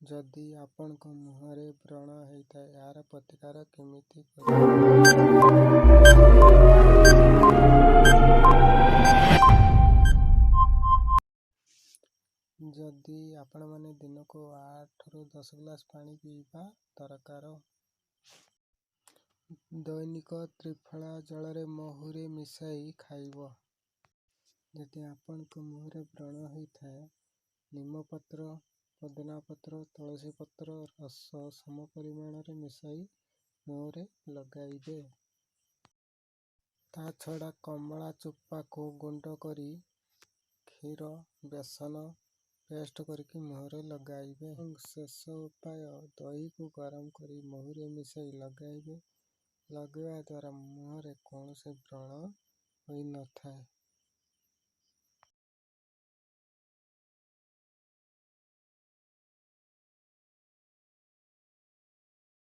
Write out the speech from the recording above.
ଯଦି ଆପଣଙ୍କ ମୁହଁରେ ବ୍ରଣ ହୋଇଥାଏ, ଏହାର ପ୍ରତିକାର କେମିତି କରିବେ? ଯଦି ଆପଣମାନେ ଦିନକୁ 8ରୁ 10 ଗ୍ଲାସ ପାଣି ପିଇବା ଦରକାର। ଦୈନିକ ତ୍ରିଫଳା ଜଳରେ ମହୁରେ ମିଶାଇ ଖାଇବ। ଯଦି ଆପଣଙ୍କ ମୁହଁରେ ବ୍ରଣ ହୋଇଥାଏ, ନିମପତ୍ର, ପୋଦିନା ପତ୍ର, ତୁଳସୀ ପତ୍ର ରସ ସମ ପରିମାଣରେ ମିଶାଇ ମୁହଁରେ ଲଗାଇବେ। ତା ଛଡ଼ା କମଳା ଚୋପାକୁ ଗୁଣ୍ଡ କରି କ୍ଷୀର, ବେସନ ପେଷ୍ଟ କରିକି ମୁହଁରେ ଲଗାଇବେ। ଏବଂ ଶେଷ ଉପାୟ, ଦହିକୁ ଗରମ କରି ମହୁରେ ମିଶାଇ ଲଗାଇବେ। ଲଗାଇବା ଦ୍ୱାରା ମୁହଁରେ କୌଣସି ବ୍ରଣ ହୋଇନଥାଏ।